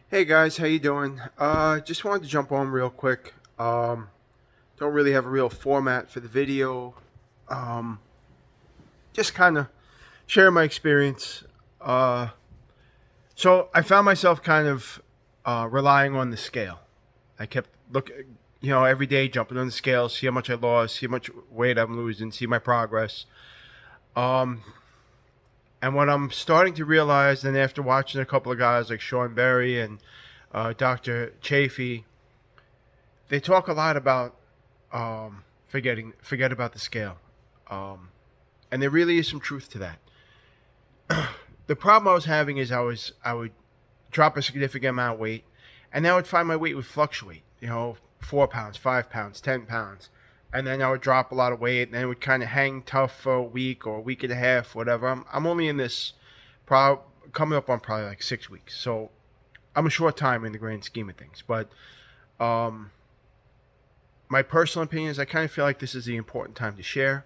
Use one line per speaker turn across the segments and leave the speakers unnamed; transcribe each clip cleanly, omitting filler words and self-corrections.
Hey guys, how you doing? Just wanted to jump on real quick. Don't really have a real format for the video. Um, just kind of share my experience. Uh, so I found myself kind of relying on the scale. I kept looking, every day jumping on the scale, see how much I lost, see how much weight I'm losing, see my progress. Um, and what I'm starting to realize, and after watching a couple of guys like Sean Berry and Dr. Chafee, they talk a lot about forget about the scale, and there really is some truth to that. The problem I was having is I would drop a significant amount of weight, and then I would find my weight would fluctuate. 4 pounds, 5 pounds, 10 pounds, and then I would drop a lot of weight, and then it would kind of hang tough for a week or a week and a half, whatever. I'm only in this, coming up on probably like 6 weeks, so I'm a short time in the grand scheme of things, but um, my personal opinion is I kind of feel like this is the important time to share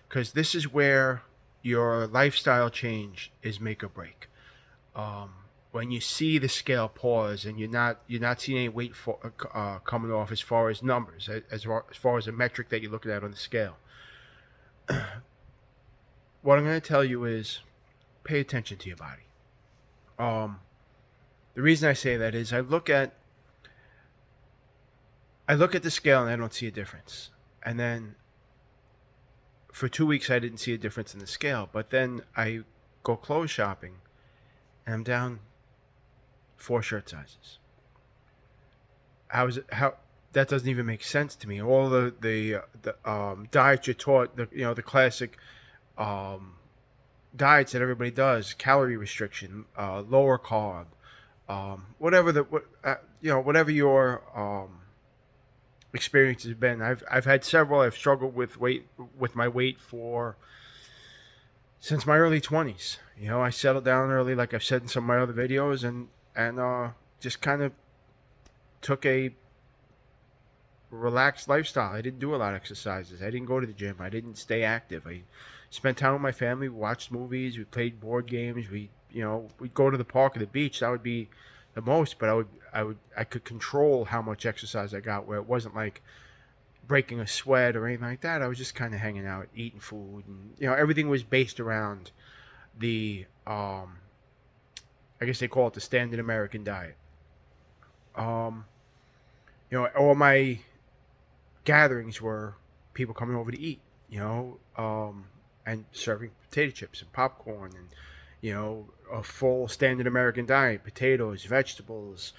because this is where your lifestyle change is make or break. Um, when you see the scale pause and you're not seeing any weight coming off as far as numbers, as far as a metric that you're looking at on the scale, what I'm going to tell you is pay attention to your body. Um, the reason I say that is I look at the scale and I don't see a difference, and then for 2 weeks I didn't see a difference in the scale. But then I go clothes shopping and I'm down 4 shirt sizes. How that doesn't even make sense to me. All the diets you're taught, the classic um, diets that everybody does, calorie restriction, lower carb, whatever whatever your experience has been. I've had several. I've struggled with my weight for since my early 20s. I settled down early, like I've said in some of my other videos, and just kind of took a relaxed lifestyle. I didn't do a lot of exercises. I didn't go to the gym. I didn't stay active. I spent time with my family. We watched movies. We played board games. We'd go to the park or the beach. That would be the most, but I could control how much exercise I got, where it wasn't like breaking a sweat or anything like that. I was just kind of hanging out, eating food, and everything was based around the I guess they call it the standard American diet. Um, all my gatherings were people coming over to eat, and serving potato chips and popcorn and a full standard American diet: potatoes, vegetables,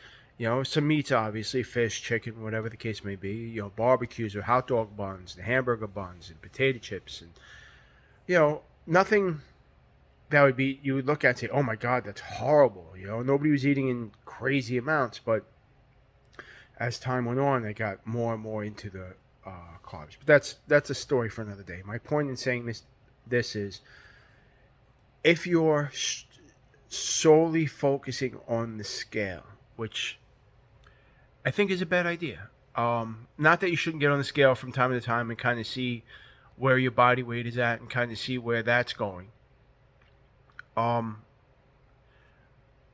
some meats, obviously, fish, chicken, whatever the case may be. Barbecues or hot dog buns, the hamburger buns, and potato chips, and nothing that would be you would look at and say, "Oh my God, that's horrible." Nobody was eating in crazy amounts, but as time went on, I got more and more into the carbs. But that's a story for another day. My point in saying this is if you're solely focusing on the scale, which I think is a bad idea. Not that you shouldn't get on the scale from time to time and kind of see where your body weight is at and kind of see where that's going. Um,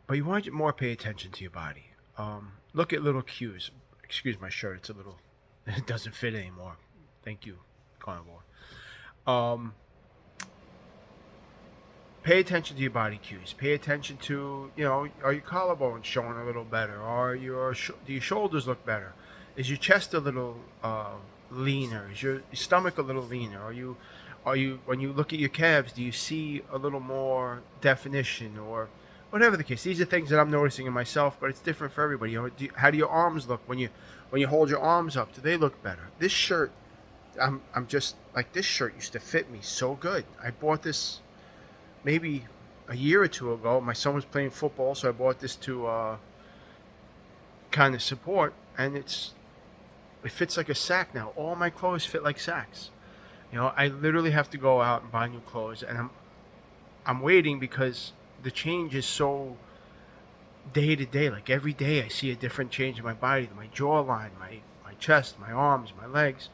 but you want to more pay attention to your body. Look at little cues. Excuse my shirt; it's a little, it doesn't fit anymore. Thank you, carnivore. Um, Pay attention to your body cues. Pay attention to, are your collarbones showing a little better? Do your shoulders look better? Is your chest a little leaner? Is your stomach a little leaner? Are you when you look at your calves, do you see a little more definition or whatever the case? These are things that I'm noticing in myself, but it's different for everybody. How do your arms look when you hold your arms up? Do they look better? This shirt, I'm just like, this shirt used to fit me so good. I bought this maybe a year or two ago. My son was playing football, so I bought this to kind of support, and it fits like a sack now. All my clothes fit like sacks. I literally have to go out and buy new clothes, and I'm waiting because the change is so day to day. Like every day, I see a different change in my body, my jawline, my chest, my arms, my legs.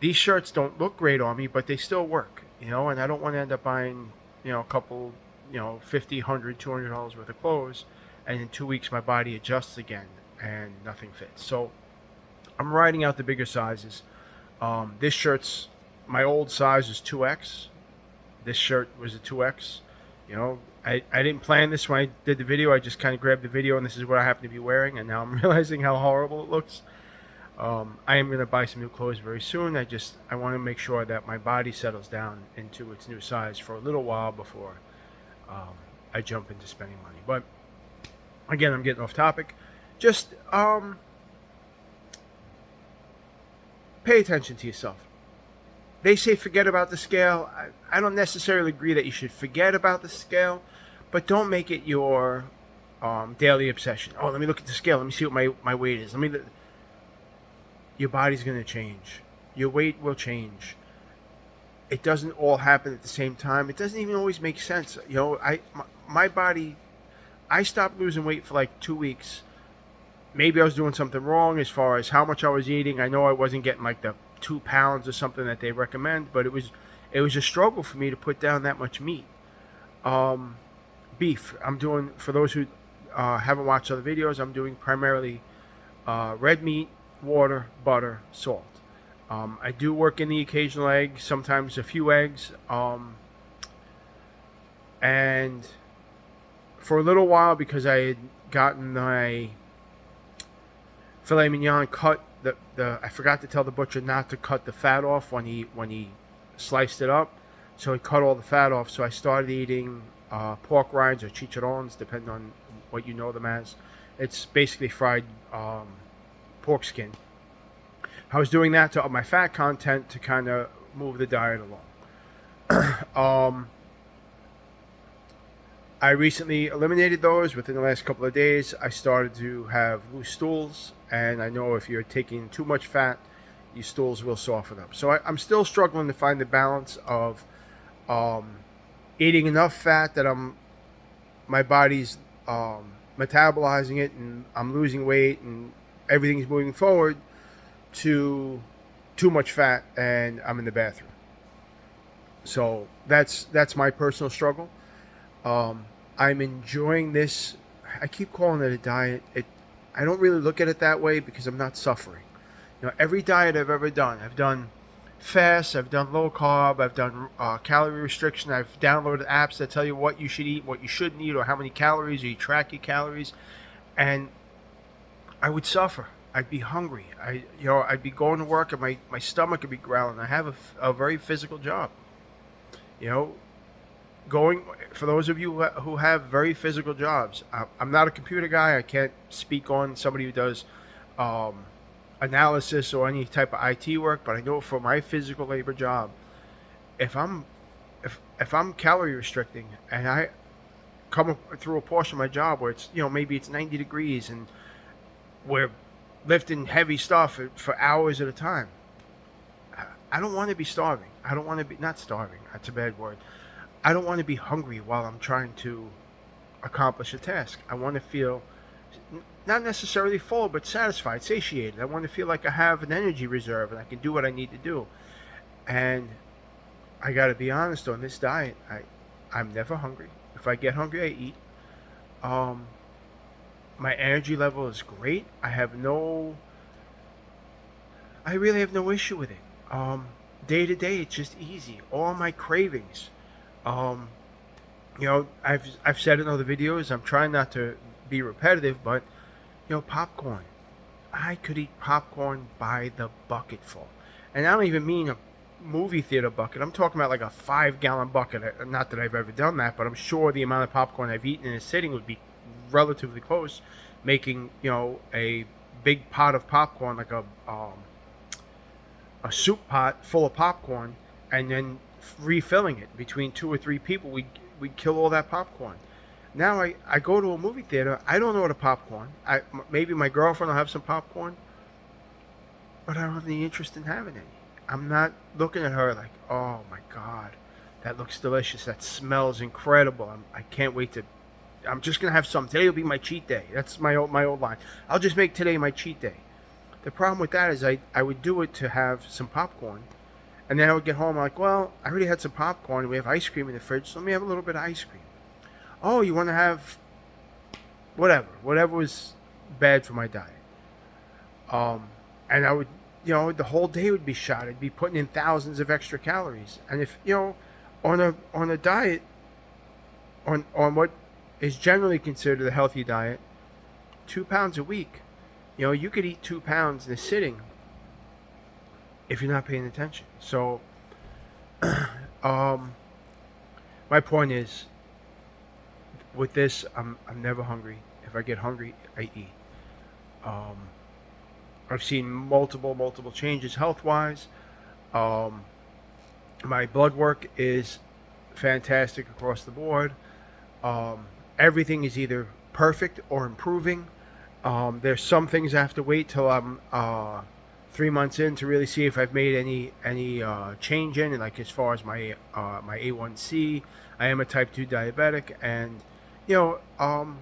These shirts don't look great on me, but they still work. And I don't want to end up buying, a couple, $50, $100, $200 worth of clothes and in 2 weeks my body adjusts again and nothing fits. So I'm riding out the bigger sizes. This shirt's my old size is 2X. This shirt was a 2X. You know, I didn't plan this when I did the video. I just kind of grabbed the video, and this is what I happen to be wearing. And now I'm realizing how horrible it looks. I am going to buy some new clothes very soon. I want to make sure that my body settles down into its new size for a little while before I jump into spending money. But again, I'm getting off topic. Just pay attention to yourself. They say forget about the scale. I don't necessarily agree that you should forget about the scale, but don't make it your daily obsession. Oh, let me look at the scale. Let me see what my weight is. Your body's going to change. Your weight will change. It doesn't all happen at the same time. It doesn't even always make sense. You know, my body, I stopped losing weight for like 2 weeks. Maybe I was doing something wrong as far as how much I was eating. I know I wasn't getting like the 2 pounds or something that they recommend, but it was a struggle for me to put down that much meat. Beef. I'm doing, for those who haven't watched other videos, I'm doing primarily red meat, water, butter, salt. I do work in the occasional egg, sometimes a few eggs, and for a little while, because I had gotten my filet mignon cut, I forgot to tell the butcher not to cut the fat off when he sliced it up, so he cut all the fat off. So I started eating pork rinds or chicharrones, depending on what you know them as. It's basically fried pork skin. I was doing that to up my fat content to kind of move the diet along. I recently eliminated those within the last couple of days. I started to have loose stools, and I know if you're taking too much fat, your stools will soften up. So I'm still struggling to find the balance of eating enough fat that my body's metabolizing it and I'm losing weight and everything's moving forward, to too much fat and I'm in the bathroom. So that's my personal struggle. I'm enjoying this. I keep calling it a diet. I don't really look at it that way because I'm not suffering. You know, every diet I've ever done, I've done fast, I've done low carb, I've done calorie restriction, I've downloaded apps that tell you what you should eat, what you shouldn't eat, or how many calories, or you track your calories, and I would suffer. I'd be hungry. I'd be going to work and my stomach would be growling. I have a very physical job. You know, for those of you who have very physical jobs, I'm not a computer guy. I can't speak on somebody who does analysis or any type of IT work, but I know for my physical labor job, if I'm calorie restricting and I come through a portion of my job where it's, maybe it's 90 degrees and we're lifting heavy stuff for hours at a time, I don't want to be starving. I don't want to be, not starving, that's a bad word. I don't want to be hungry while I'm trying to accomplish a task. I want to feel not necessarily full, but satisfied, satiated. I want to feel like I have an energy reserve and I can do what I need to do. And I got to be honest, on this diet, I'm never hungry. If I get hungry, I eat. My energy level is great. I really have no issue with it. Day to day, it's just easy. All my cravings. I've said in other videos, I'm trying not to be repetitive, but popcorn. I could eat popcorn by the bucketful, and I don't even mean a movie theater bucket. I'm talking about like a 5-gallon bucket. Not that I've ever done that, but I'm sure the amount of popcorn I've eaten in a sitting would be relatively close. Making a big pot of popcorn, like a soup pot full of popcorn, and then refilling it between 2 or 3 people. We'd kill all that popcorn. Now I go to a movie theater, I don't order popcorn. Maybe my girlfriend will have some popcorn, but I don't have any interest in having any. I'm not looking at her like, oh my God, that looks delicious, that smells incredible, I can't wait to, I'm just going to have some. Today will be my cheat day. That's my old line. I'll just make today my cheat day. The problem with that is I would do it to have some popcorn, and then I would get home, I'm like, well, I already had some popcorn. We have ice cream in the fridge, so let me have a little bit of ice cream. Oh, you want to have whatever was bad for my diet. Um, and I would, the whole day would be shot. I'd be putting in thousands of extra calories. And if on a diet, on what is generally considered a healthy diet, 2 pounds a week, you could eat 2 pounds in a sitting if you're not paying attention. So, um, my point is, with this, I'm never hungry. If I get hungry, I eat. Um, I've seen multiple changes health wise. Um, my blood work is fantastic across the board. Um, Everything is either perfect or improving. There's some things I have to wait till I'm 3 months in to really see if I've made any change in, like as far as my A1C. I am a type 2 diabetic, and you know um,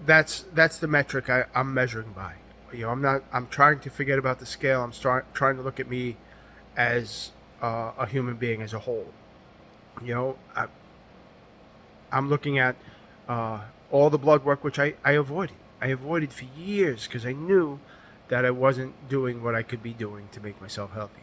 that's the metric I'm measuring by. I'm trying to forget about the scale. I'm trying to look at me as a human being as a whole. You know, I'm looking at all the blood work, which I avoided. I avoided for years because I knew that I wasn't doing what I could be doing to make myself healthy.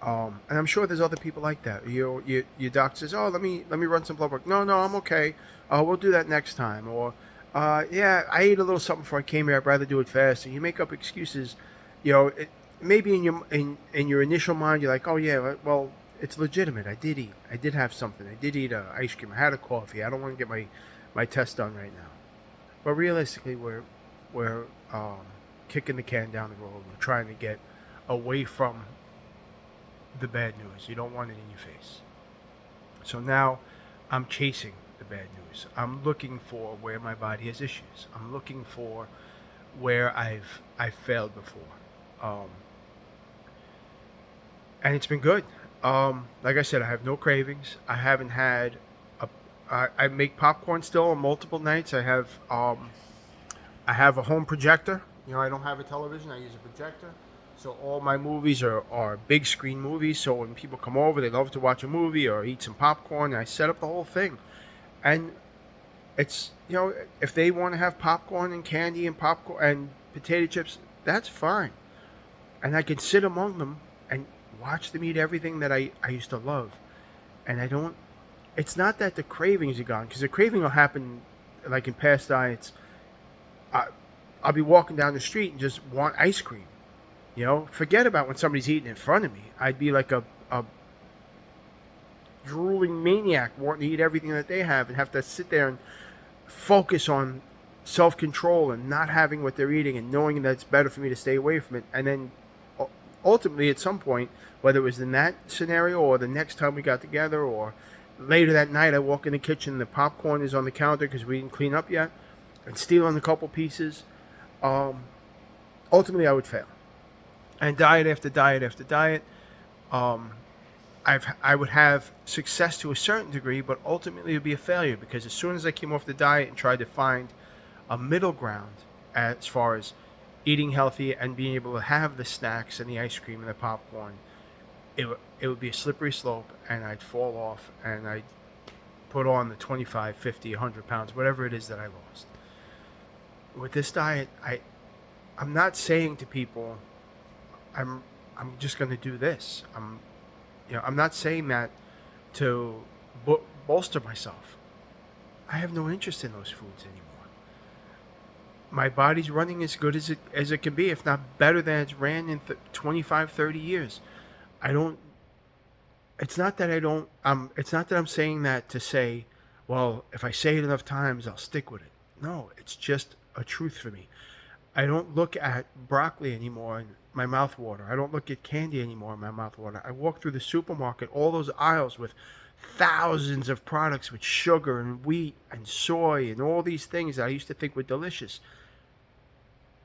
And I'm sure there's other people like that. Your doctor says, "Oh, let me run some blood work." No, I'm okay. We'll do that next time. Or, yeah, I ate a little something before I came here. I'd rather do it fast. And you make up excuses. Maybe in your initial mind, you're like, "Oh yeah, well, it's legitimate. I did eat. I did have something. I did eat ice cream. I had a coffee. I don't want to get my test done right now." But realistically, we're kicking the can down the road. We're trying to get away from the bad news. You don't want it in your face. So now I'm chasing the bad news. I'm looking for where my body has issues. I'm looking for where I've failed before. Um, and it's been good. Like I said, I have no cravings. I haven't had a. I make popcorn still on multiple nights. I have a home projector. I don't have a television. I use a projector. So all my movies are big screen movies. So when people come over, they love to watch a movie or eat some popcorn. And I set up the whole thing. And it's, if they want to have popcorn and candy and popcorn and potato chips, that's fine. And I can sit among them and watch them eat everything that I used to love. And it's not that the cravings are gone, because the craving will happen like in past diets. I'll be walking down the street and just want ice cream. Forget about when somebody's eating in front of me. I'd be like a drooling maniac wanting to eat everything that they have and have to sit there and focus on self-control and not having what they're eating and knowing that it's better for me to stay away from it. And then ultimately at some point, whether it was in that scenario or the next time we got together or later that night, I walk in the kitchen and the popcorn is on the counter because we didn't clean up yet, and stealing a couple pieces, ultimately I would fail. And diet after diet after diet, I would have success to a certain degree, but ultimately it would be a failure, because as soon as I came off the diet and tried to find a middle ground as far as eating healthy and being able to have the snacks and the ice cream and the popcorn, it would be a slippery slope, and I'd fall off and I'd put on the 25, 50, 100 pounds, whatever it is that I lost. With this diet, I'm not saying to people, I'm just going to do this. I'm not saying that to bolster myself. I have no interest in those foods anymore. My body's running as good as it can be, if not better than it's ran in 25, 30 years. I don't. It's not that I don't. It's not that I'm saying that to say, well, if I say it enough times, I'll stick with it. No, it's just a truth for me. I don't look at broccoli anymore in my mouth water. I don't look at candy anymore in my mouth water. I walk through the supermarket, all those aisles with thousands of products with sugar and wheat and soy and all these things that I used to think were delicious.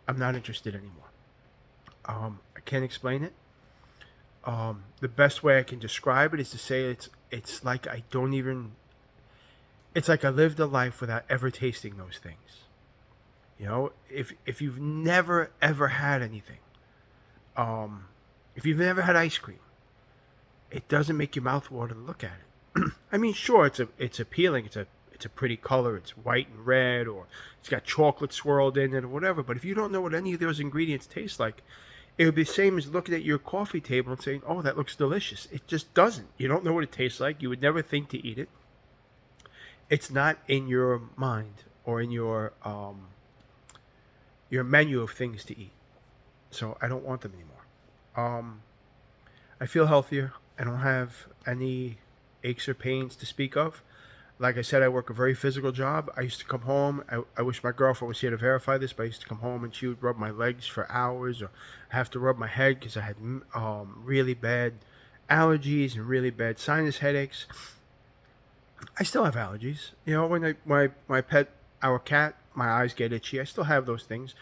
I'm not interested anymore. I can't explain it. The best way I can describe it is to say it's like I don't even. It's like I lived a life without ever tasting those things. If you've never ever had anything, if you've never had ice cream, it doesn't make your mouth water to look at it. I mean, sure, it's appealing. It's a pretty color. It's white and red, or it's got chocolate swirled in it, or whatever. But if you don't know what any of those ingredients taste like, it would be the same as looking at your coffee table and saying, "Oh, that looks delicious." It just doesn't. You don't know what it tastes like. You would never think to eat it. It's not in your mind or in your menu of things to eat. So I don't want them anymore. I feel healthier. I don't have any aches or pains to speak of. Like I said, I work a very physical job. I used to come home. I wish my girlfriend was here to verify this, but I used to come home and she would rub my legs for hours, or have to rub my head because I had really bad allergies and really bad sinus headaches. I still have allergies. You know, when my pet, our cat, my eyes get itchy. I still have those things.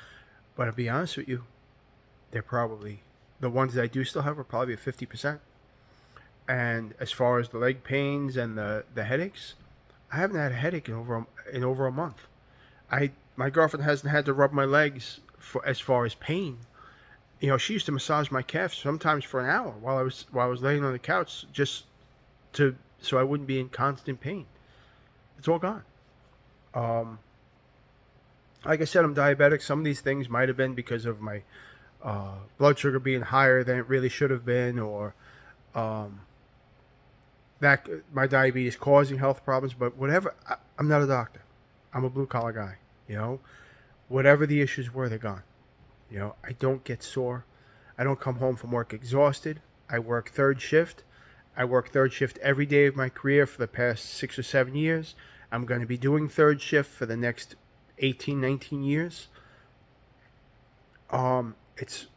But I'll be honest with you, they're probably, the ones that I do still have are probably at 50%. And as far as the leg pains and the headaches, I haven't had a headache in over a month. My girlfriend hasn't had to rub my legs for as far as pain. You know, she used to massage my calves sometimes for an hour while I was laying on the couch, just to so I wouldn't be in constant pain. It's all gone. Um, like I said, I'm diabetic. Some of these things might have been because of my blood sugar being higher than it really should have been, or um, that my diabetes causing health problems. But whatever, I'm not a doctor. I'm a blue collar guy. You know, whatever the issues were, they're gone. You know, I don't get sore. I don't come home from work exhausted. I work third shift. I work third shift every day of my career for the past 6 or 7 years. I'm going to be doing third shift for the next 18, 19 years. It's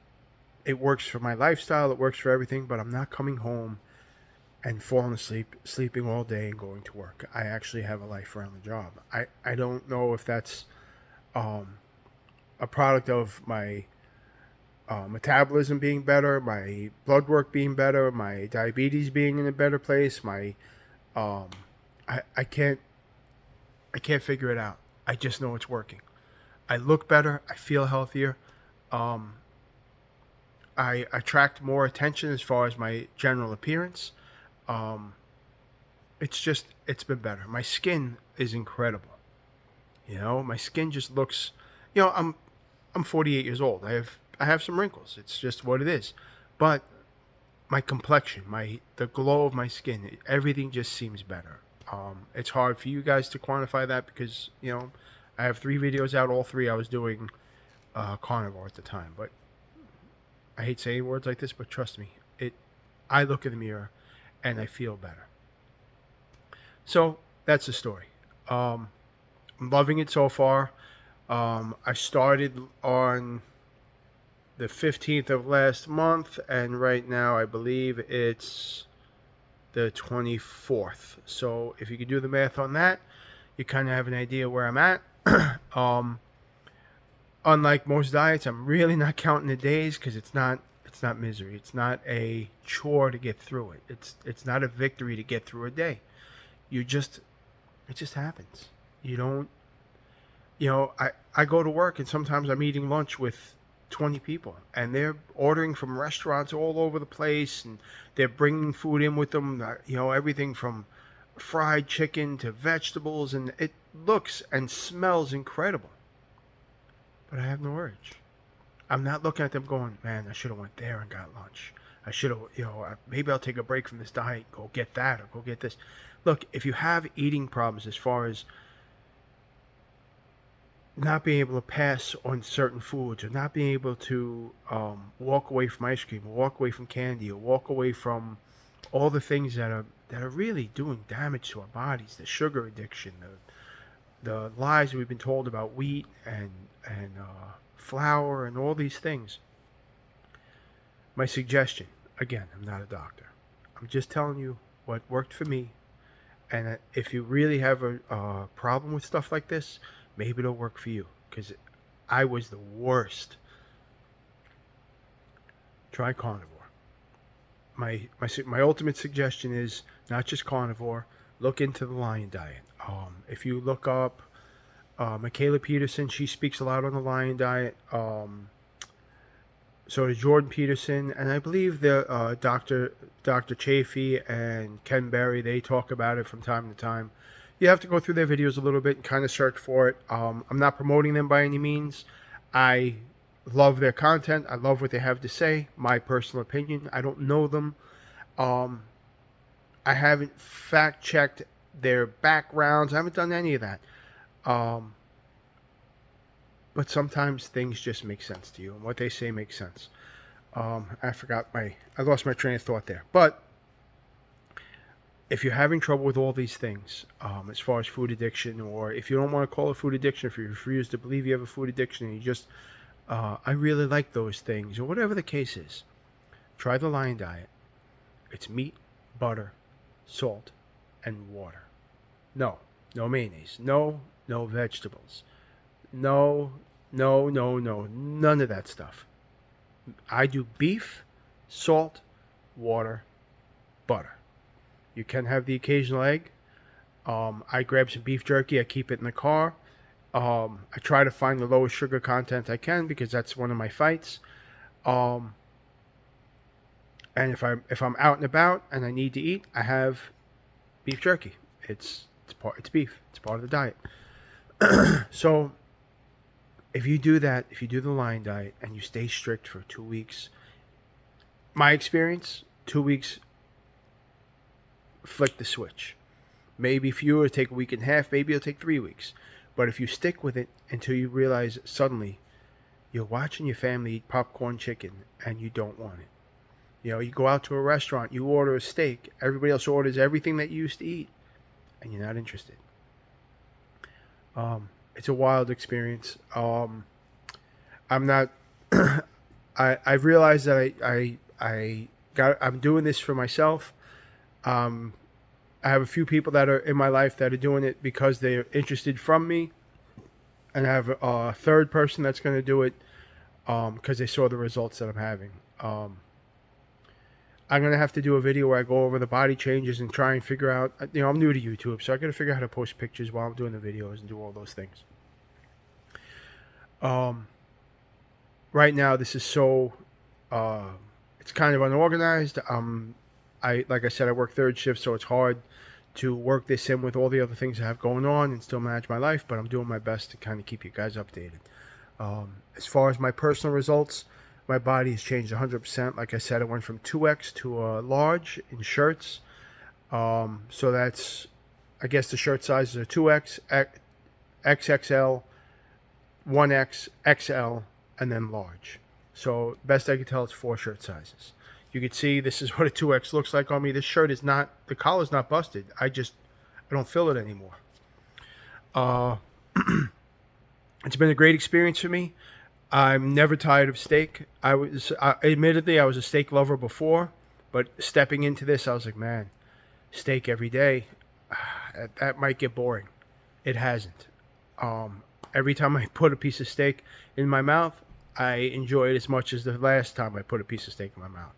it works for my lifestyle. It works for everything. But I'm not coming home and falling asleep, sleeping all day and going to work. I actually have a life around the job. I don't know if that's um, a product of my metabolism being better, my blood work being better, my diabetes being in a better place. Um, I can't figure it out. I just know it's working. I look better. I feel healthier. Um, I attract more attention as far as my general appearance. Um, it's been better. My skin is incredible. You know, my skin just looks. You know, I'm 48 years old. I have some wrinkles. It's just what it is. But my complexion, the glow of my skin, everything just seems better. It's hard for you guys to quantify that because I have 3 videos out. All three I was doing carnivore at the time. But I hate saying words like this, but trust me, I look in the mirror and I feel better. So that's the story. I'm loving it so far. I started on the 15th of last month, and right now I believe it's the 24th. So if you could do the math on that, you kind of have an idea where I'm at. um, Unlike most diets, I'm really not counting the days because it's not misery. It's not a chore to get through it. It's not a victory to get through a day. It just happens. You don't. I go to work and sometimes I'm eating lunch with 20 people and they're ordering from restaurants all over the place and they're bringing food in with them. Everything from fried chicken to vegetables, and it looks and smells incredible. But I have no urge. I'm not looking at them going, man, I should have went there and got lunch. I should have, maybe I'll take a break from this diet, go get that or go get this. Look, if you have eating problems as far as not being able to pass on certain foods, or not being able to walk away from ice cream, or walk away from candy, or walk away from all the things that are really doing damage to our bodies, the sugar addiction, the lies we've been told about wheat and flour and all these things. My suggestion, again, I'm not a doctor. I'm just telling you what worked for me. And if you really have a problem with stuff like this, maybe it'll work for you. Because I was the worst. Try carnivore. My ultimate suggestion is not just carnivore. Look into the lion diet. If you look up Michaela Peterson, she speaks a lot on the lion diet. So did Jordan Peterson, and I believe the Dr. Chafee and Ken Berry, they talk about it from time to time. You have to go through their videos a little bit and kind of search for it. I'm not promoting them by any means. I love their content. I love what they have to say. My personal opinion. I don't know them. Um, I haven't fact checked their backgrounds. I haven't done any of that. Um, but sometimes things just make sense to you, and what they say makes sense. I lost my train of thought there. But if you're having trouble with all these things, as far as food addiction, or if you don't want to call it food addiction, if you refuse to believe you have a food addiction and you just, I really like those things, or whatever the case is, try the Lion Diet. It's meat, butter, salt, and water. No mayonnaise. No vegetables. No, none of that stuff. I do beef, salt, water, butter. You can have the occasional egg. I grab some beef jerky. I keep it in the car. I try to find the lowest sugar content I can because that's one of my fights. Um, and if I'm out and about and I need to eat, I have beef jerky. It's beef. It's part of the diet. So if you do that, if you do the Lion Diet and you stay strict for 2 weeks, my experience, 2 weeks, flick the switch. Maybe if you were to take a week and a half, maybe it'll take 3 weeks. But if you stick with it until you realize suddenly you're watching your family eat popcorn chicken and you don't want it. You go out to a restaurant, you order a steak, everybody else orders everything that you used to eat, and you're not interested. It's a wild experience. I'm not. I've realized that I'm doing this for myself. I have a few people that are in my life that are doing it because they're interested from me, and I have a third person that's going to do it because they saw the results that I'm having. I'm going to have to do a video where I go over the body changes and try and figure out, I'm new to YouTube, so I got to figure out how to post pictures while I'm doing the videos and do all those things. Right now, this is so, it's kind of unorganized. Like I said, I work third shift, so it's hard to work this in with all the other things I have going on and still manage my life, but I'm doing my best to kind of keep you guys updated. As far as my personal results, my body has changed 100%. Like I said, I went from 2X to a large in shirts. So that's, I guess the shirt sizes are 2X, XXL, 1X, XL, and then large. So best I can tell, it's 4 shirt sizes. You can see this is what a 2X looks like on me. This shirt is not, the collar's not busted. I don't feel it anymore. It's been a great experience for me. I'm never tired of steak. Admittedly, I was a steak lover before, but stepping into this, I was like, man, steak every day, that might get boring. It hasn't. Every time I put a piece of steak in my mouth, I enjoy it as much as the last time I put a piece of steak in my mouth.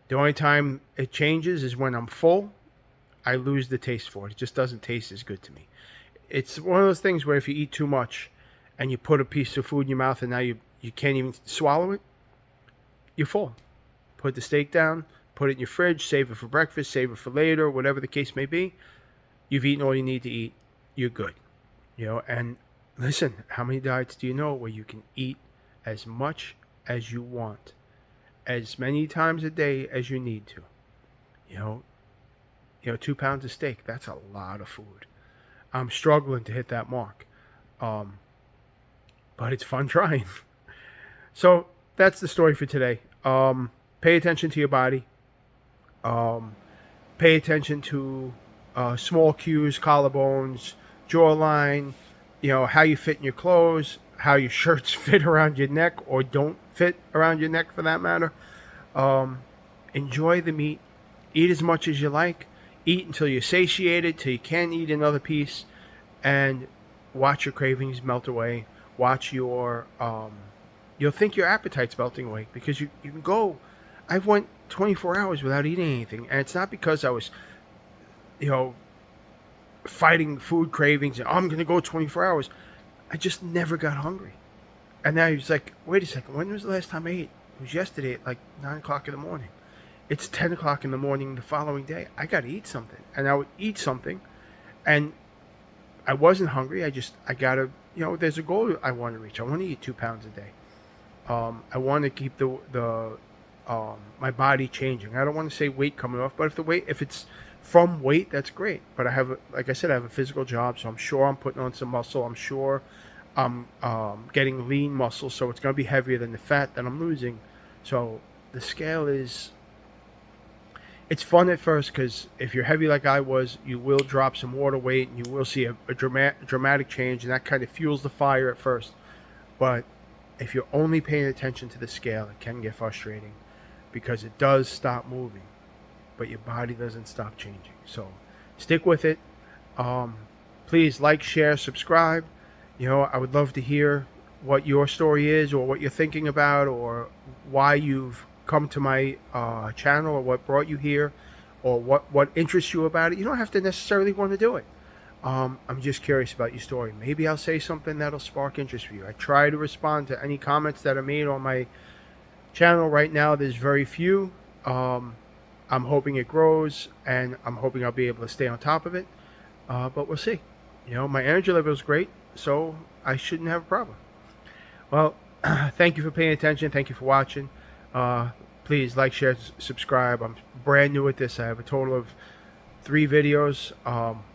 The only time it changes is when I'm full. I lose the taste for it. It just doesn't taste as good to me. It's one of those things where if you eat too much and you put a piece of food in your mouth and now you can't even swallow it, you're full. Put the steak down, put it in your fridge, save it for breakfast, save it for later, whatever the case may be. You've eaten all you need to eat. You're good. And listen, how many diets do you know where you can eat as much as you want, as many times a day as you need to? 2 pounds of steak, that's a lot of food. I'm struggling to hit that mark. But it's fun trying. So that's the story for today. Pay attention to your body. Pay attention to small cues, collarbones, jawline, how you fit in your clothes, how your shirts fit around your neck or don't fit around your neck for that matter. Enjoy the meat. Eat as much as you like. Eat until you're satiated, till you can't eat another piece, and watch your cravings melt away. Watch your, you'll think your appetite's melting away because you can go. I went 24 hours without eating anything, and it's not because I was, fighting food cravings and I'm going to go 24 hours. I just never got hungry. And now he's like, wait a second, when was the last time I ate? It was yesterday at like 9 o'clock in the morning. It's 10 o'clock in the morning the following day. I got to eat something. And I would eat something. And I wasn't hungry. I got to, there's a goal I want to reach. I want to eat 2 pounds a day. I want to keep my body changing. I don't want to say weight coming off, but if it's from weight, that's great. But like I said, I have a physical job, so I'm sure I'm putting on some muscle. I'm sure I'm getting lean muscle, so it's going to be heavier than the fat that I'm losing. So the scale it's fun at first because if you're heavy like I was, you will drop some water weight and you will see a dramatic change, and that kind of fuels the fire at first. But if you're only paying attention to the scale, it can get frustrating because it does stop moving, but your body doesn't stop changing. So stick with it. Please like, share, subscribe. I would love to hear what your story is, or what you're thinking about, or why you've come to my channel, or what brought you here, or what interests you about it. You don't have to necessarily want to do it. I'm just curious about your story. Maybe I'll say something that'll spark interest for you. I try to respond to any comments that are made on my channel. Right now, there's very few. I'm hoping it grows, and I'm hoping I'll be able to stay on top of it. But we'll see. My energy level is great, so I shouldn't have a problem. Well, thank you for paying attention. Thank you for watching. Please like, share, subscribe. I'm brand new at this. I have a total of 3 videos.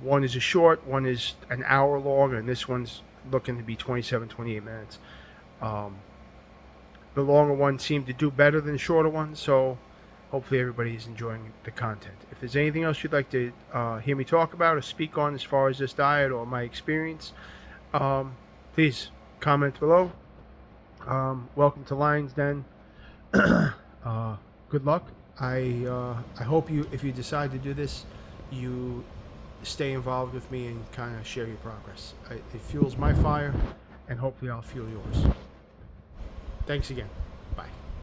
One is a short, one is an hour long, and this one's looking to be 27-28 minutes. The longer one seemed to do better than the shorter one, so hopefully everybody's enjoying the content. If there's anything else you'd like to hear me talk about or speak on as far as this diet or my experience, please comment below. Welcome to Lion's Den. Good luck. I hope if you decide to do this, you stay involved with me and kind of share your progress. It fuels my fire, and hopefully I'll fuel yours. Thanks again.